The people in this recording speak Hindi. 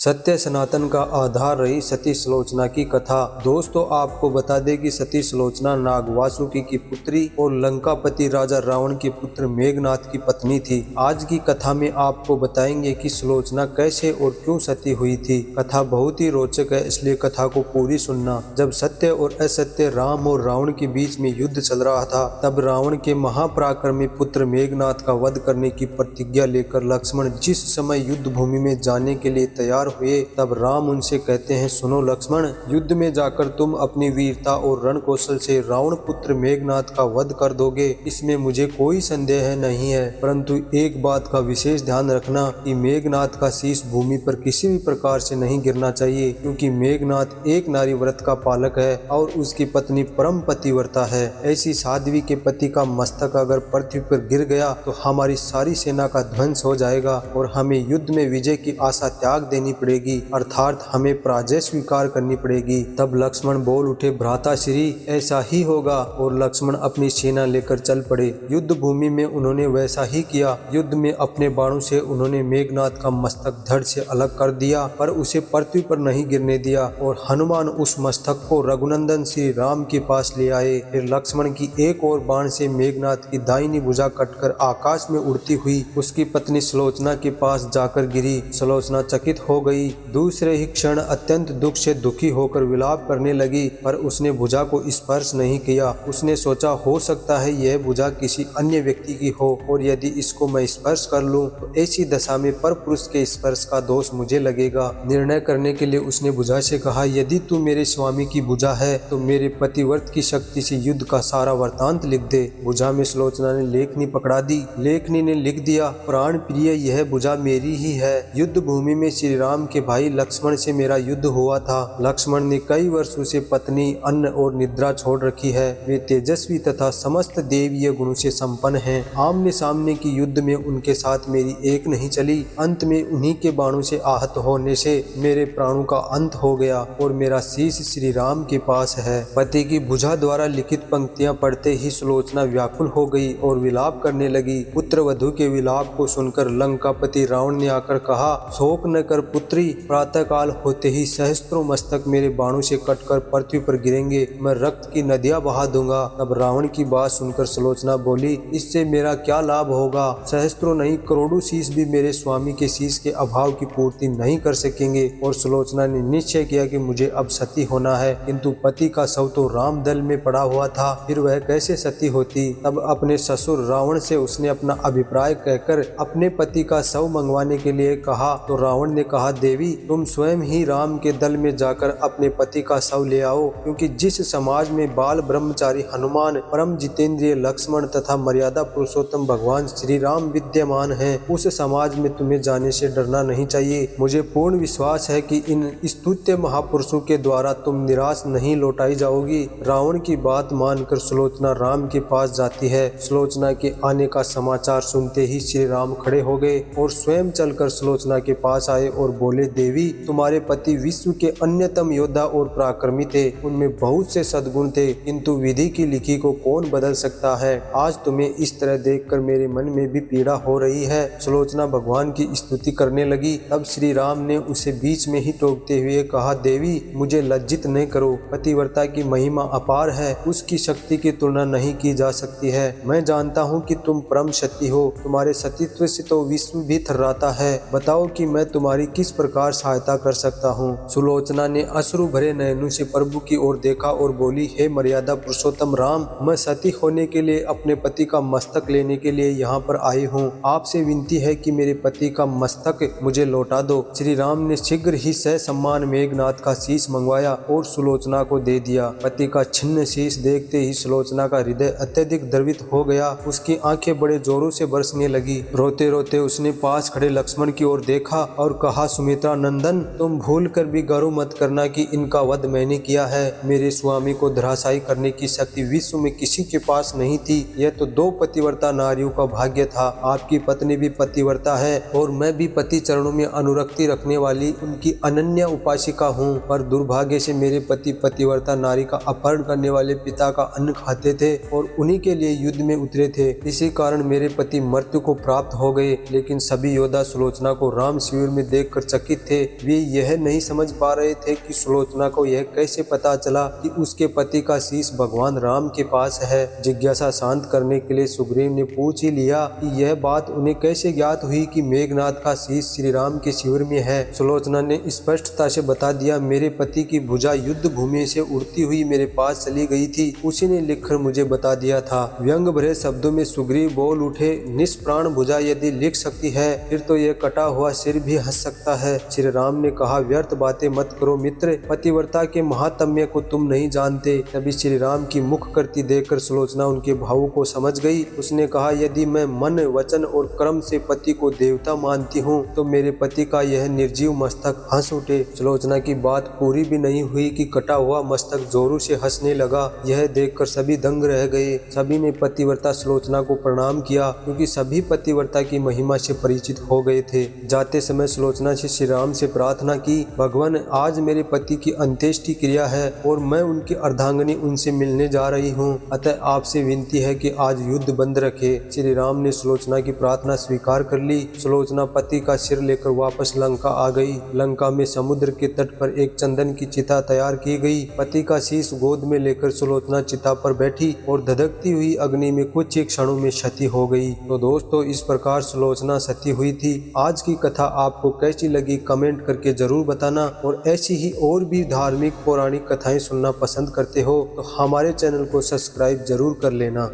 सत्य सनातन का आधार रही सती सुलोचना की कथा। दोस्तों, आपको बता दें कि सती सुलोचना नाग वासुकी की पुत्री और लंकापति राजा रावण के पुत्र मेघनाथ की पत्नी थी। आज की कथा में आपको बताएंगे कि सुलोचना कैसे और क्यों सती हुई थी। कथा बहुत ही रोचक है, इसलिए कथा को पूरी सुनना। जब सत्य और असत्य राम और रावण के बीच में युद्ध चल रहा था, तब रावण के महापराक्रमी पुत्र मेघनाथ का वध करने की प्रतिज्ञा लेकर लक्ष्मण जिस समय युद्ध भूमि में जाने के लिए तैयार हुए, तब राम उनसे कहते हैं, सुनो लक्ष्मण, युद्ध में जाकर तुम अपनी वीरता और रण कौशल से रावण पुत्र मेघनाथ का वध कर दोगे, इसमें मुझे कोई संदेह नहीं है। परंतु एक बात का विशेष ध्यान रखना कि मेघनाथ का शीश भूमि पर किसी भी प्रकार से नहीं गिरना चाहिए, क्योंकि मेघनाथ एक नारी व्रत का पालक है और उसकी पत्नी परम पतिव्रता है। ऐसी साध्वी के पति का मस्तक अगर पृथ्वी पर गिर गया तो हमारी सारी सेना का ध्वंस हो जाएगा और हमें युद्ध में विजय की आशा त्याग देनी पड़ेगी, अर्थात हमें पराजय स्वीकार करनी पड़ेगी। तब लक्ष्मण बोल उठे, भ्राताश्री, ऐसा ही होगा। और लक्ष्मण अपनी सेना लेकर चल पड़े। युद्ध भूमि में उन्होंने वैसा ही किया। युद्ध में अपने बाणों से उन्होंने मेघनाथ का मस्तक धड़ से अलग कर दिया, पर उसे पृथ्वी पर नहीं गिरने दिया और हनुमान उस मस्तक को रघुनंदन श्री राम के पास ले आए। फिर लक्ष्मण की एक और बाण से मेघनाथ की दाहिनी भुजा कटकर आकाश में उड़ती हुई उसकी पत्नी सुलोचना के पास जाकर गिरी। सुलोचना चकित हो गई। दूसरे ही क्षण अत्यंत दुख से दुखी होकर विलाप करने लगी, पर उसने भुजा को स्पर्श नहीं किया। उसने सोचा, हो सकता है यह भुजा किसी अन्य व्यक्ति की हो और यदि इसको मैं स्पर्श कर लूं तो ऐसी दशा में परपुरुष के स्पर्श का दोष मुझे लगेगा। निर्णय करने के लिए उसने भुजा से कहा, यदि तू मेरे स्वामी की भुजा है तो मेरे पतिव्रत की शक्ति से युद्ध का सारा वृतांत लिख दे। भुजा में सुलोचना ने लेखनी पकड़ा दी। लेखनी ने लिख दिया, प्राण प्रिय, यह भुजा मेरी ही है। युद्ध भूमि में श्री राम के भाई लक्ष्मण से मेरा युद्ध हुआ था। लक्ष्मण ने कई वर्षों से पत्नी, अन्न और निद्रा छोड़ रखी है। वे तेजस्वी तथा समस्त देवीय गुणों से संपन्न हैं। आमने सामने की युद्ध में उनके साथ मेरी एक नहीं चली। अंत में उन्हीं के बाणों से आहत होने से मेरे प्राणों का अंत हो गया और मेरा शीश श्री राम के पास है। पति की भुजा द्वारा लिखित पंक्तियां पढ़ते ही सुलोचना व्याकुल हो गई और विलाप करने लगी। पुत्र वधु के विलाप को सुनकर लंकापति रावण ने आकर कहा, शोक न कर पुत्री, प्रातः काल होते ही सहस्त्रों मस्तक मेरे बाणों से कटकर पृथ्वी पर गिरेंगे। मैं रक्त की नदियां बहा दूंगा। तब रावण की बात सुनकर सुलोचना बोली, इससे मेरा क्या लाभ होगा? सहस्त्रों नहीं, करोड़ों शीश भी मेरे स्वामी के शीश के अभाव की पूर्ति नहीं कर सकेंगे। और सुलोचना ने निश्चय किया कि मुझे अब सती होना है, किंतु पति का शव तो राम दल में पड़ा हुआ था, फिर वह कैसे सती होती? तब अपने ससुर रावण से उसने अपना अभिप्राय कहकर अपने पति का शव मंगवाने के लिए कहा। तो रावण ने कहा, देवी, तुम स्वयं ही राम के दल में जाकर अपने पति का शव ले आओ, क्योंकि जिस समाज में बाल ब्रह्मचारी हनुमान, परम जितेंद्रिय लक्ष्मण तथा मर्यादा पुरुषोत्तम भगवान श्री राम विद्यमान हैं, उस समाज में तुम्हें जाने से डरना नहीं चाहिए। मुझे पूर्ण विश्वास है कि इन स्तुत्य महापुरुषों के द्वारा तुम निराश नहीं लौटाई जाओगी। रावण की बात मानकर सुलोचना राम के पास जाती है। सुलोचना के आने का समाचार सुनते ही श्री राम खड़े हो गए और स्वयं चलकर सुलोचना के पास आए और बोले, देवी, तुम्हारे पति विश्व के अन्यतम योद्धा और पराक्रमी थे। उनमें बहुत से सद्गुण थे, किंतु विधि की लिखी को कौन बदल सकता है? आज तुम्हें इस तरह देखकर मेरे मन में भी पीड़ा हो रही है। सुलोचना भगवान की स्तुति करने लगी। तब श्री राम ने उसे बीच में ही टोकते हुए कहा, देवी, मुझे लज्जित न करो। पतिव्रता की महिमा अपार है, उसकी शक्ति की तुलना नहीं की जा सकती है। मैं जानता हूँ कि तुम परम सती हो। तुम्हारे सतीत्व से तो विश्व भी थर्राता है। बताओ कि मैं तुम्हारी किस प्रकार सहायता कर सकता हूँ? सुलोचना ने अश्रु भरे नयनों से प्रभु की ओर देखा और बोली, हे मर्यादा पुरुषोत्तम राम, मैं सती होने के लिए अपने पति का मस्तक लेने के लिए यहाँ पर आई हूँ। आपसे विनती है कि मेरे पति का मस्तक मुझे लौटा दो। श्री राम ने शीघ्र ही सम्मान मेघनाथ का शीश मंगवाया और सुलोचना को दे दिया। पति का छिन्न शीश देखते ही सुलोचना का हृदय अत्यधिक द्रवित हो गया। उसकी आंखें बड़े जोरों से बरसने लगी। रोते रोते उसने पास खड़े लक्ष्मण की ओर देखा और कहा, सुमित्रा नंदन, तुम भूल कर भी गर्व मत करना कि इनका वध मैंने किया है। मेरे स्वामी को धराशायी करने की शक्ति विश्व में किसी के पास नहीं थी। यह तो दो पतिव्रता नारियों का भाग्य था। आपकी पत्नी भी पतिव्रता है और मैं भी पति चरणों में अनुरक्ति रखने वाली उनकी अनन्य उपासिका हूँ, पर दुर्भाग्य से मेरे पति पतिव्रता नारी का अपहरण करने वाले पिता का अन्न खाते थे और उन्हीं के लिए युद्ध में उतरे थे। इसी कारण मेरे पति मृत्यु को प्राप्त हो गए। लेकिन सभी योद्धा सुलोचना को राम शिविर में देखकर चकित थे। वे यह नहीं समझ पा रहे थे कि सुलोचना को यह कैसे पता चला कि उसके पति का शीश भगवान राम के पास है। जिज्ञासा शांत करने के लिए सुग्रीव ने पूछ ही लिया कि यह बात उन्हें कैसे ज्ञात हुई कि मेघनाथ का शीश श्री राम के शिविर में है। सुलोचना ने स्पष्टता से बता दिया, मेरे पति की भुजा युद्ध भूमि से उड़ती हुई मेरे पास चली गई थी, उसी ने लिखकर मुझे बता दिया था। व्यंग भरे शब्दों में सुग्रीव बोल उठे, निष्प्राण भुजा यदि लिख सकती है फिर तो यह कटा हुआ सिर भी हंस सकता है। श्री राम ने कहा, व्यर्थ बातें मत करो मित्र, पतिव्रता के महात्म्य को तुम नहीं जानते। तभी श्री राम की मुख करती देखकर सुलोचना उनके भावों को समझ गई। उसने कहा, यदि मैं मन वचन और कर्म से पति को देवता मानती हूँ तो मेरे पति का यह निर्जीव मस्तक हंस उठे। सुलोचना की बात पूरी भी नहीं हुई कि कटा हुआ मस्तक जोरों से हंसने लगा। यह देखकर सभी दंग रह गए। सभी ने पतिव्रता सुलोचना को प्रणाम किया, क्योंकि सभी पतिव्रता की महिमा से परिचित हो गए थे। जाते समय सुलोचना से श्री राम से प्रार्थना की, भगवान आज मेरे पति की अंत्येष्टि क्रिया है और मैं उनकी अर्धांगिनी उनसे मिलने जा रही हूँ, अतः आपसे विनती है कि आज युद्ध बंद रखे। श्री राम ने सुलोचना की प्रार्थना स्वीकार कर ली। सुलोचना पति का सिर लेकर वापस लंका आ गई। लंका में समुद्र के तट पर एक चंदन की चिता तैयार की गई। पति का शीश गोद में लेकर सुलोचना चिता पर बैठी और धधकती हुई अग्नि में कुछ ही क्षणों में सती हो गई। तो दोस्तों, इस प्रकार सुलोचना सती हुई थी। आज की कथा आपको कैसी लगी कमेंट करके जरूर बताना, और ऐसी ही और भी धार्मिक पौराणिक कथाएं सुनना पसंद करते हो तो हमारे चैनल को सब्सक्राइब जरूर कर लेना।